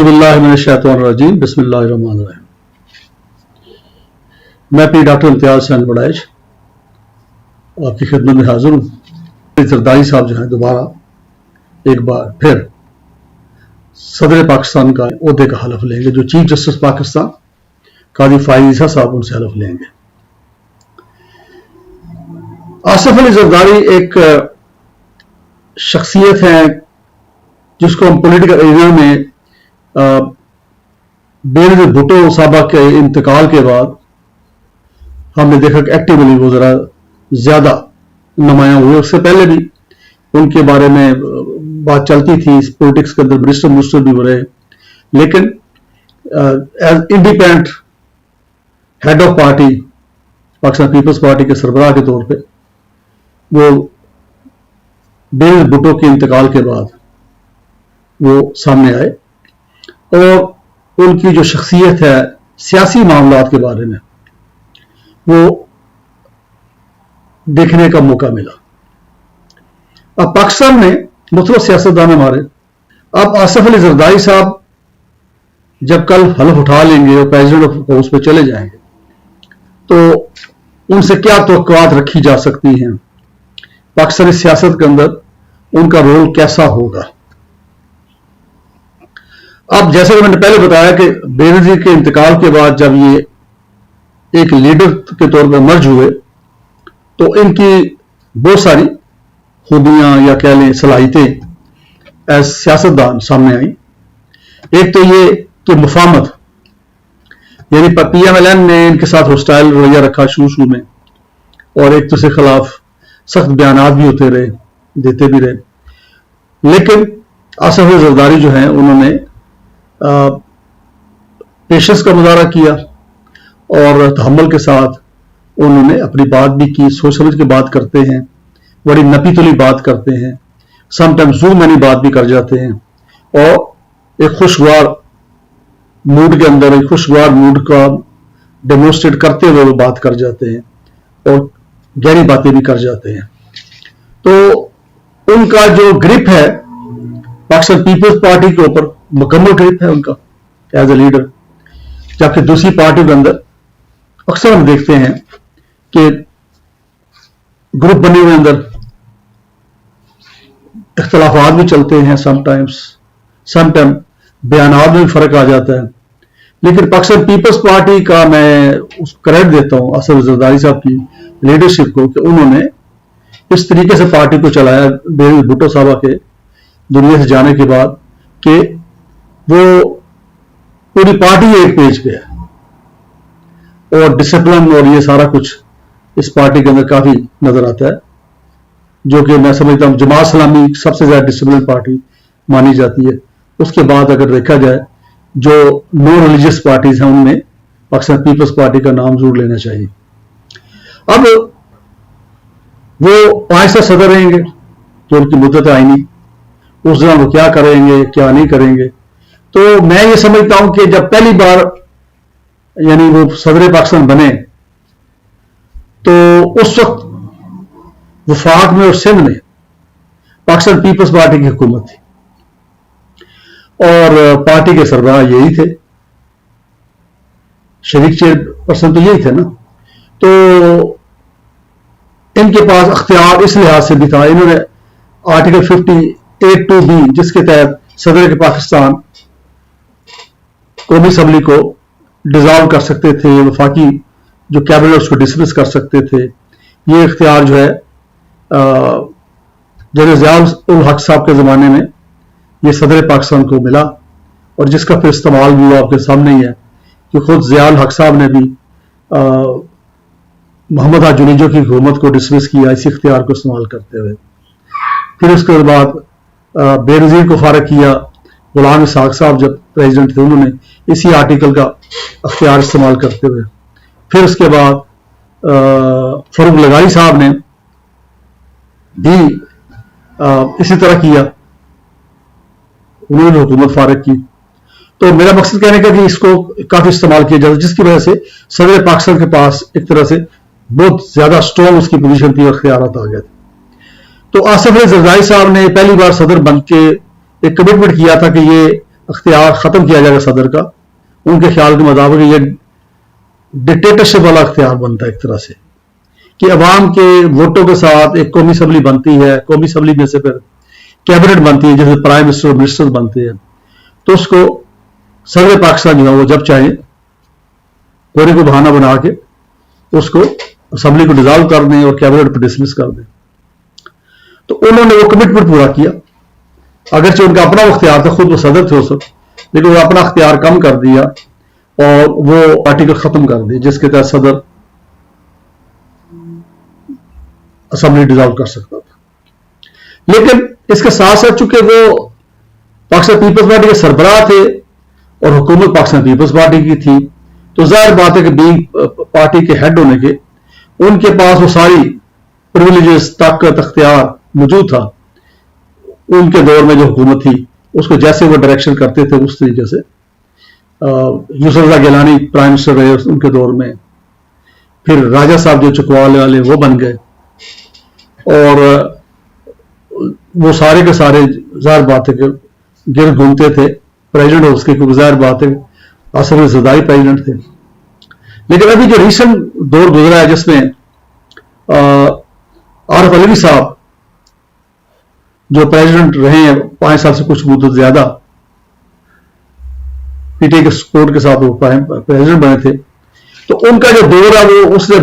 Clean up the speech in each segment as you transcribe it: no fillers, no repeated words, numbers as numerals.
औज़ु बिल्लाहि मिनश शैतानिर रजीम बिस्मिल्लाहिर रहमानिर रहीम। मैं P doctor Imtiaz Hussain बड़ैच आपकी खिदमत में हाजिर हूँ। जरदारी साहब जो हैं दोबारा एक बार फिर सदर पाकिस्तान का ओहदे का हलफ लेंगे। जो चीफ जस्टिस पाकिस्तान काजी फाइज ईसा साहब उनसे हलफ लेंगे। आसिफ अली जरदारी एक शख्सियत है जिसको हम पॉलिटिकल एरिया में बेनज़ीर भुट्टो साहबा के इंतकाल के बाद हमने देखा कि एक्टिवली वो ज़रा ज़्यादा नुमायां हुए। उससे पहले भी उनके बारे में बात चलती थी, पॉलिटिक्स के अंदर मिनिस्टर भी हो रहे, लेकिन as independent head of party Pakistan Peoples Party के सरबराह के तौर पे वो बेनज़ीर भुट्टो के इंतकाल के बाद वो सामने आए और उनकी जो शख्सियत है सियासी मामलात के बारे में वो देखने का मौका मिला। अब पाकिस्तान में मुख्तलिफ सियासतदान हमारे, अब आसिफ अली जरदारी साहब जब कल हलफ उठा लेंगे और प्रेसिडेंट ऑफ हाउस पे चले जाएंगे तो उनसे क्या तवक्कुआत रखी जा सकती हैं, पाकिस्तानी सियासत के अंदर उनका रोल कैसा होगा। अब जैसे कि मैंने पहले बताया कि बेनज़ीर के इंतकाल के बाद जब ये एक लीडर के तौर पर मर्ज हुए तो इनकी बहुत सारी खूबियां या कह लें सलाहियतें एज सियासतदान सामने आई। एक तो ये कि मुफाहमत, यानी PMLN ने इनके साथ हॉस्टाइल रवैया रखा शुरू में, और एक दूसरे के खिलाफ सख्त बयानात भी होते रहे, देते भी रहे, लेकिन आसिफ अली जरदारी जो हैं उन्होंने पेशेंस का मुजाहरा किया और तहम्मुल के साथ उन्होंने अपनी बात भी की। सोच समझ के बात करते हैं, बड़ी नपी तुली बात करते हैं, समटाइम्स जू मैनी बात भी कर जाते हैं और एक खुशगवार मूड के अंदर एक खुशगवार मूड का डेमोन्स्ट्रेट करते हुए वो बात कर जाते हैं और गहरी बातें भी कर जाते हैं। तो उनका जो ग्रिप है पाकिस्तान पीपल्स पार्टी के ऊपर मुकम्मल ग्रिप है उनका एज ए लीडर, जबकि दूसरी पार्टी के अंदर अक्सर हम देखते हैं कि ग्रुप बने हुए अंदर इख्तलाफात भी चलते हैं, समटाइम बयानात में भी फर्क आ जाता है। लेकिन पाकिस्तान पीपल्स पार्टी का मैं उस क्रेडिट देता हूं आसिफ अली जरदारी साहब की लीडरशिप को कि उन्होंने इस तरीके से पार्टी को चलाया बेनज़ीर भुट्टो साहबा के दुनिया से जाने के बाद कि वो पूरी पार्टी एक पेज पे है और डिसिप्लिन और ये सारा कुछ इस पार्टी के अंदर काफी नजर आता है, जो कि मैं समझता हूं जमात इस्लामी सबसे ज्यादा डिसिप्लिन पार्टी मानी जाती है। उसके बाद अगर देखा जाए जो नॉन रिलीजियस पार्टीज हैं उनमें पाकिस्तान पीपल्स पार्टी का नाम जरूर लेना चाहिए। अब वो 5 साल सदर रहेंगे जो उनकी मुद्दत आईनी, उस दौरान वो क्या करेंगे क्या नहीं करेंगे। तो मैं ये समझता हूं कि जब पहली बार यानी वो सदर पाकिस्तान बने तो उस वक्त वफाक में और सिंध में पाकिस्तान पीपल्स पार्टी की हुकूमत थी और पार्टी के सरबराह यही थे, शरीक चेयरपर्सन तो यही थे ना। तो इनके पास अख्तियार इस लिहाज से भी था, इन्होंने आर्टिकल 58(2)B जिसके तहत सदर पाकिस्तान कौमी असम्बली को डिसॉल्व कर सकते थे, वफाकी जो कैबिनेट उसको डिसमिस कर सकते थे। ये इख्तियार जो है जनरल ज़िया-उल हक साहब के ज़माने में ये सदर पाकिस्तान को मिला और जिसका फिर इस्तेमाल भी आपके सामने ही है कि खुद ज़िया-उल हक साहब ने भी मोहम्मद जुनेजो की हुकूमत को डिसमिस किया इसी इख्तियार को इस्तेमाल करते हुए। फिर उसके बाद बेनज़ीर को फारग किया, गुलाम इसहाक साहब जब प्रेसिडेंट थे उन्होंने इसी आर्टिकल का अख्तियार इस्तेमाल करते हुए। फिर उसके बाद फरूक लगारी साहब ने भी इसी तरह किया, उन्होंने हुकूमत फारग की। तो मेरा मकसद कहने का कि इसको काफी इस्तेमाल किया जाता है, जिसकी वजह से सदर पाकिस्तान के पास एक तरह से बहुत ज्यादा स्ट्रॉन्ग उसकी पोजीशन थी और इख्तियारात आ गए थे। तो आसिफ अली जरदारी साहब ने पहली बार सदर बन के एक कमिटमेंट किया था कि ये اختیار ختم کیا جائے گا صدر کا، ان کے خیال کے مطابق یہ ڈکٹیٹرشپ والا اختیار بنتا ہے ایک طرح سے، کہ عوام کے ووٹوں کے ساتھ ایک قومی اسمبلی بنتی ہے، قومی اسمبلی میں سے پھر کیبنٹ بنتی ہے جیسے پرائم منسٹر اور منسٹر بنتے ہیں، تو اس کو صدر پاکستان جو ہے وہ جب چاہیں کوئی کو بہانہ بنا کے اس کو اسمبلی کو ڈیزالو کر دیں اور کیبنٹ پہ ڈسمس کر دیں. تو انہوں نے وہ کمٹمنٹ پورا کیا، اگرچہ ان کا اپنا اختیار تھا، خود وہ صدر تھے اس وقت، لیکن وہ اپنا اختیار کم کر دیا اور وہ آرٹیکل ختم کر دیا جس کے تحت صدر اسمبلی ڈیزالو کر سکتا تھا. لیکن اس کے ساتھ ساتھ چونکہ وہ پاکستان پیپلز پارٹی کے سربراہ تھے اور حکومت پاکستان پیپلز پارٹی کی تھی، تو ظاہر بات ہے کہ بینگ پارٹی کے ہیڈ ہونے کے ان کے پاس وہ ساری پرویلیجز، طاقت، اختیار موجود تھا. ان کے دور میں جو حکومت تھی اس کو جیسے وہ ڈائریکشن کرتے تھے اس طریقے سے. یوسف اللہ گیلانی پرائم منسٹر رہے ان کے دور میں، پھر راجہ صاحب جو چکوال والے وہ بن گئے، اور وہ سارے کے سارے ظاہر بات ہے کہ گرد گھومتے تھے پریزیڈنٹ اس کے، کیونکہ ظاہر بات ہے آصف علی زرداری پریزیڈنٹ تھے. لیکن ابھی جو ریسنٹ دور گزرا ہے جس میں عارف علوی صاحب جو پریزیڈنٹ رہے ہیں 5 سال سے کچھ مدت زیادہ، پی ٹی آئی کے سپورٹ کے ساتھ وہ پریزیڈنٹ بنے تھے، تو ان کا جو دور ہے وہ اس نے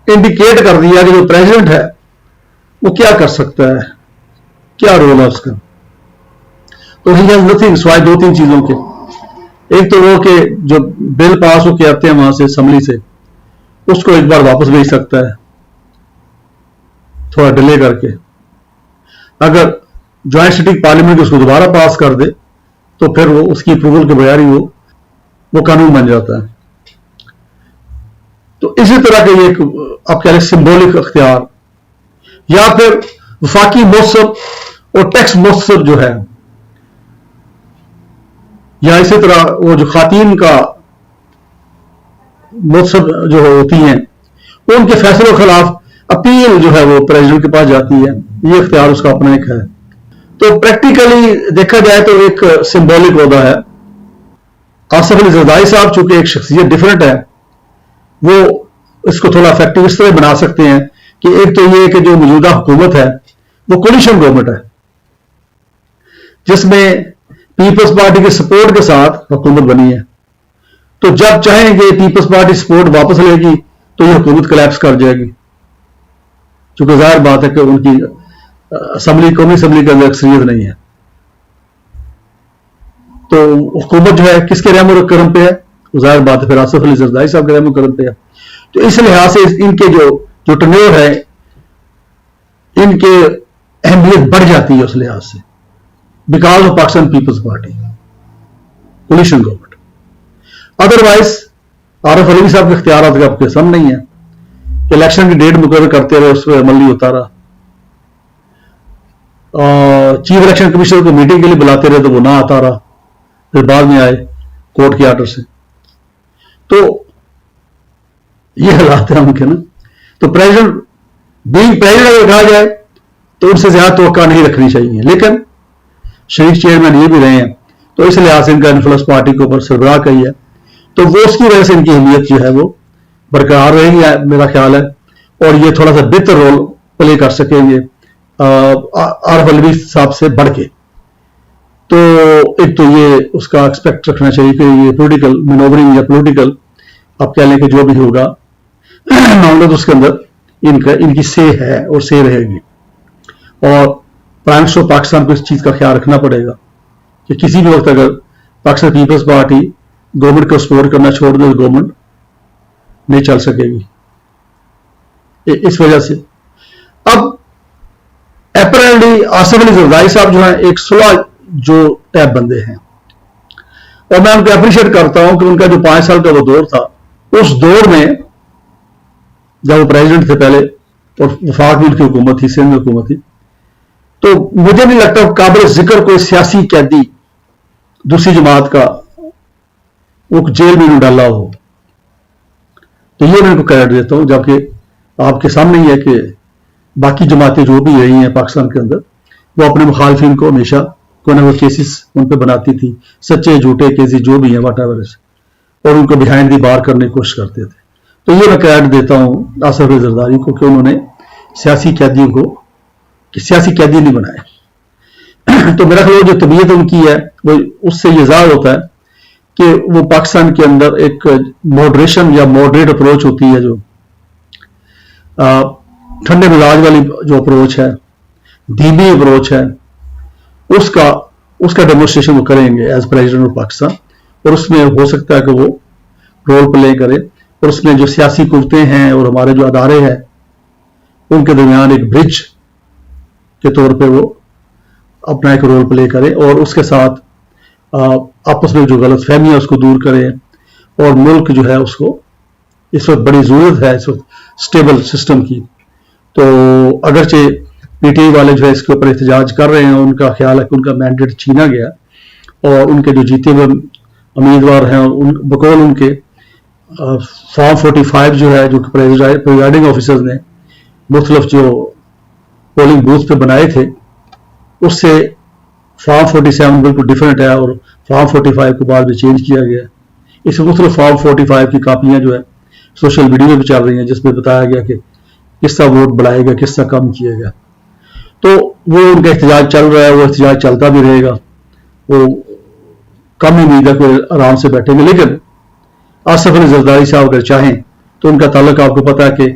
انڈیکیٹ کر دیا کہ جو پریزیڈنٹ ہے وہ کیا کر سکتا ہے، کیا رول ہے اس کا. تو ہی ہیز نتھنگ سوائے 2-3 چیزوں کے. ایک تو وہ کہ جو بل پاس ہو کے آتے ہیں وہاں سے اسمبلی سے اس کو ایک بار واپس بھیج سکتا ہے تھوڑا ڈیلے کر کے. اگر جوائنٹ سٹنگ پارلیمنٹ اس کو دوبارہ پاس کر دے تو پھر وہ اس کی اپروول کے بغیر ہی وہ قانون بن جاتا ہے. تو اسی طرح کے یہ آپ کہہ لیں سمبولک اختیار، یا پھر وفاقی موثر اور ٹیکس موثر جو ہے، یا اسی طرح وہ جو خواتین کا موثر جو ہوتی ہیں ان کے فیصلوں کے خلاف اپیل جو ہے وہ پریزیڈنٹ کے پاس جاتی ہے. یہ اختیار اس کا اپنا ایک ہے. تو پریکٹیکلی دیکھا جائے تو ایک سمبولک عہدہ ہے. آصف علی زرداری صاحب چونکہ ایک شخصیت ڈیفرنٹ ہے، وہ اس کو تھوڑا افیکٹو اس طرح بنا سکتے ہیں کہ ایک تو یہ کہ جو موجودہ حکومت ہے وہ کولیشن گورنمنٹ ہے جس میں پیپلز پارٹی کے سپورٹ کے ساتھ حکومت بنی ہے. تو جب چاہیں گے پیپلز پارٹی سپورٹ واپس لے گی تو یہ حکومت کلیپس کر جائے گی، چونکہ ظاہر بات ہے کہ ان کی اسمبلی قومی اسمبلی کے اندر اکثریت نہیں ہے. تو حکومت جو ہے کس کے رحم و کرم پہ ہے؟ ظاہر بات ہے پھر آصف علی زرداری صاحب کے رحم و کرم پہ ہے. تو اس لحاظ سے ان کے جو ٹنیور ہے ان کے اہمیت بڑھ جاتی ہے اس لحاظ سے، because of Pakistan Peoples Party coalition government. Otherwise Arif Alvi صاحب کے اختیارات کا آپ کے سامنے نہیں ہے کہ الیکشن کی ڈیٹ مقرر کرتے رہے، اس پہ عمل نہیں ہوتا رہا. چیف الیکشن کمیشنر کو میٹنگ کے لیے بلاتے رہے تو وہ نہ آتا رہا، پھر بعد میں آئے کورٹ کے آرڈر سے. تو یہ حالات ہیں ان کے نا. تو پریزیڈنٹ اگر کہا جائے تو ان سے زیادہ توقع نہیں رکھنی چاہیے، لیکن شریک چیئرمین یہ بھی رہے ہیں تو اس لحاظ سے ان کا انفلوئنس پارٹی کے اوپر سربراہ کا ہی ہے، تو وہ اس کی وجہ سے ان کی اہمیت جو ہے وہ برقرار رہے گی میرا خیال ہے، اور یہ تھوڑا سا بہتر رول پلے کر سکیں گے عارف علوی صاحب سے بڑھ کے. تو ایک تو یہ اس کا ایکسپیکٹ رکھنا چاہیے کہ یہ پولیٹیکل مینوورنگ یا پولیٹیکل آپ کہہ لیں کہ جو بھی ہوگا معاملات اس کے اندر ان کی سے ہے اور سے رہے گی. اور پرائم منسٹر پاکستان کو اس چیز کا خیال رکھنا پڑے گا کہ کسی بھی وقت اگر پاکستان پیپلز پارٹی گورنمنٹ کو سپورٹ کرنا چھوڑ دے تو گورنمنٹ نہیں چل سکے گی. اس وجہ سے اب اپریللی آصف علی زرداری صاحب جو ہیں ایک صلح جو ٹائپ بندے ہیں، اور میں ان کو اپریشیٹ کرتا ہوں کہ ان کا جو 5 سال کا وہ دور تھا، اس دور میں جب وہ پریزیڈنٹ تھے پہلے اور وفاق میں ان کی حکومت تھی، سندھ میں حکومت تھی، تو مجھے نہیں لگتا قابل ذکر کوئی سیاسی قیدی دوسری جماعت کا وہ جیل میں انہوں ڈالا ہو. تو یہ میں ان کو کریڈٹ دیتا ہوں، جبکہ آپ کے سامنے ہی ہے کہ باقی جماعتیں جو بھی رہی ہیں پاکستان کے اندر وہ اپنے مخالفین کو ہمیشہ कोई ना कोई केसेस उन पे बनाती थी, सच्चे झूठे केसेस जो भी हैं वट एवर, और उनको बिहाइंड दी बार करने की कोशिश करते थे। तो ये मैं क्रेडिट देता हूँ आसिफ अली जरदारी को कि उन्होंने सियासी कैदियों को सियासी कैदी नहीं बनाए। तो मेरा ख्याल जो तबीयत उनकी है वो उससे ये ज़ाहिर होता है कि वो पाकिस्तान के अंदर एक मॉडरेशन या मॉडरेट अप्रोच होती है, जो ठंडे मिजाज वाली जो अप्रोच है, धीमी अप्रोच है, उसका डेमोन्स्ट्रेशन वो करेंगे एज प्रेसिडेंट ऑफ पाकिस्तान, और उसमें हो सकता है कि वो रोल प्ले करे, और उसमें जो सियासी कुव्वतें हैं और हमारे जो अदारे हैं उनके दरमियान एक ब्रिज के तौर पे वो अपना एक रोल प्ले करे, और उसके साथ आपस में जो गलत फहमी है उसको दूर करे, और मुल्क जो है उसको इस वक्त बड़ी ज़रूरत है इस वक्त स्टेबल सिस्टम की। तो अगरचे पीटीआई वाले जो है इसके ऊपर एहतजाज कर रहे हैं, उनका ख्याल है कि उनका मैंडेट छीना गया, और उनके जो जीते हुए उम्मीदवार हैं बकौल उनके फॉर्म 45 जो है, जो प्रिजाइडिंग ऑफिसर्स ने मुख्तलिफ जो पोलिंग बूथ पे बनाए थे, उससे फॉर्म 47 बिल्कुल डिफरेंट है, और फॉर्म 45 को बाद में चेंज किया गया। इस मुख्तलिफ फॉर्म 45 की कापियां जो है सोशल मीडिया में भी चल रही हैं, जिसमें बताया गया कि किस तरह वोट बढ़ाएगा, किस तरह कम किएगा। तो वो उनका एहतजाज चल रहा है, वो एहतजाज चलता भी रहेगा, वो कम उम्मीद है कि आराम से बैठेंगे। लेकिन आसिफ अली जरदारी साहब अगर चाहें तो उनका ताल्लुक आपको पता है कि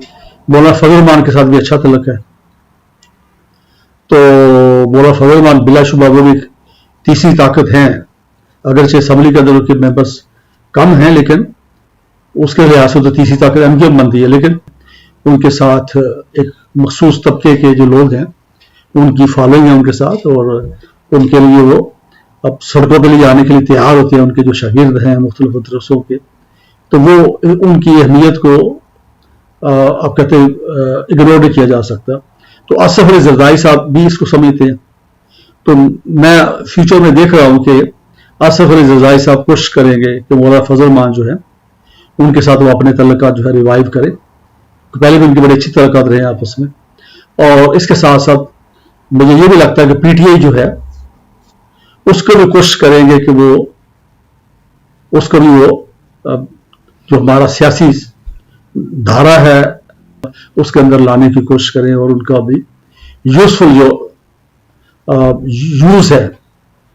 मौलाना फजल रहमान के साथ भी अच्छा ताल्लुक है। तो मौलाना फजल रहमान बिलाशुबा वो भी तीसरी ताकत हैं, अगरचे असम्बली के अंदर उनके मेंबर्स कम हैं, लेकिन उसके लिहाज से तो तीसरी ताकत एमकेएम बनती है। लेकिन उनके साथ एक मखसूस तबके के जो लोग हैं उनकी फॉलोइंग है उनके साथ, और उनके लिए वो अब सड़कों पर ले आने के लिए तैयार होते हैं, उनके जो शागिर्द हैं मुख्तलिफ मदरसों के। तो वो उनकी अहमियत को आप कहते हैं इग्नोर नहीं किया जा सकता। तो आसिफ अली जरदारी साहब भी इसको समझते हैं। तो मैं फ्यूचर में देख रहा हूं कि आसिफ अली जरदारी साहब कोशिश करेंगे कि मौलाना फजल रहमान जो है उनके साथ वो अपने तल्लुकात जो है रिवाइव करे। पहले भी उनकी बड़ी अच्छी तल्लुकात रहे आपस में, और इसके साथ साथ मुझे ये भी लगता है कि पीटीआई जो है उसको भी कोशिश करेंगे कि वो उसको भी वो जो हमारा सियासी धारा है उसके अंदर लाने की कोशिश करें, और उनका भी यूजफुल जो यूज है।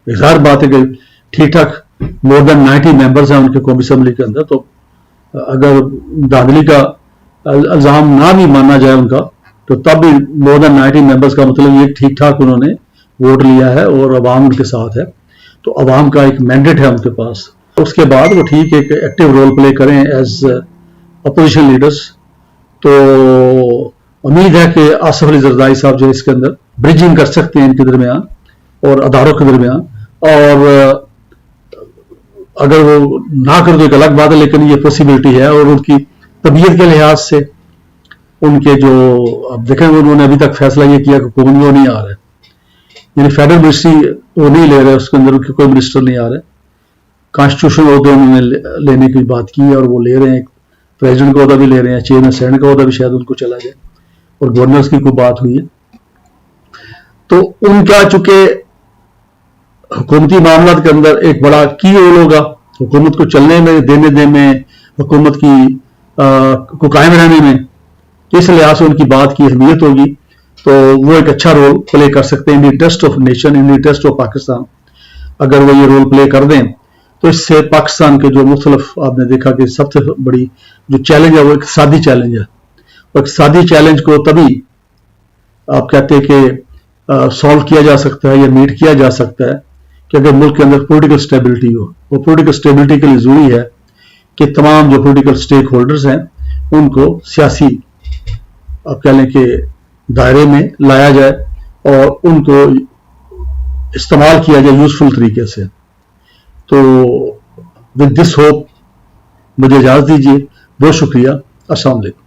ज़ाहिर बात है कि ठीक ठाक मोर देन 90 मेंबर्स हैं उनके कौमी असम्बली के अंदर, तो अगर धांधली का इल्जाम ना भी माना जाए उनका, तो तब भी मोर देन 90 मेंबर्स का मतलब ये ठीक ठाक उन्होंने वोट लिया है और अवाम उनके साथ है। तो अवाम का एक मैंडेट है उनके पास। उसके बाद वो ठीक एक एक्टिव रोल प्ले करें एज अपोजिशन लीडर्स। तो उम्मीद है कि आसिफ अली जरदारी साहब जो इसके अंदर ब्रिजिंग कर सकते हैं इनके दरमियान और अदारों के दरमियान, और अगर वो ना कर तो एक अलग बात है, लेकिन ये पॉसिबिलिटी है। और उनकी तबीयत के लिहाज से उनके जो अब देखें, उन्होंने अभी तक फैसला ये किया कि कौन वो नहीं आ रहा है, यानी फेडरल मिनिस्ट्री वो नहीं ले रहे, उसके अंदर उनके कोई मिनिस्टर नहीं आ रहे। कॉन्स्टिट्यूशनल ओहदे उन्होंने लेने की बात की है और वो ले रहे हैं। प्रेसिडेंट का ओहदा भी ले रहे हैं, चेयरमैन सेनेट का ओहदा भी शायद उनको चला जाए, और गवर्नर्स की कोई बात हुई है। तो उनका चूंकि हुकूमती मामला के अंदर एक बड़ा की रोल होगा हुकूमत को चलने में, देने में, हुकूमत की को कायम रहने में, इस लिहाज से उनकी बात की अहमियत होगी। तो वो एक अच्छा रोल प्ले कर सकते हैं in the interest of nation, in the interest of Pakistan. अगर वो ये रोल प्ले कर दें तो इससे पाकिस्तान के जो मुख्तलिफ आपने देखा कि सबसे बड़ी जो चैलेंज है वो एक सादी चैलेंज है। और एक सादी चैलेंज को तभी आप कहते हैं कि सॉल्व किया जा सकता है या मीट किया जा सकता है कि अगर मुल्क के अंदर पॉलिटिकल स्टेबिलिटी हो। और पॉलिटिकल स्टेबिलिटी के लिए जरूरी है कि तमाम जो पॉलिटिकल स्टेक होल्डर्स हैं उनको सियासी आप कह लें कि दायरे में लाया जाए और उनको इस्तेमाल किया जाए यूजफुल तरीके से। तो विद दिस होप मुझे इजाजत दीजिए। बहुत शुक्रिया। अस्सलाम वालेकुम।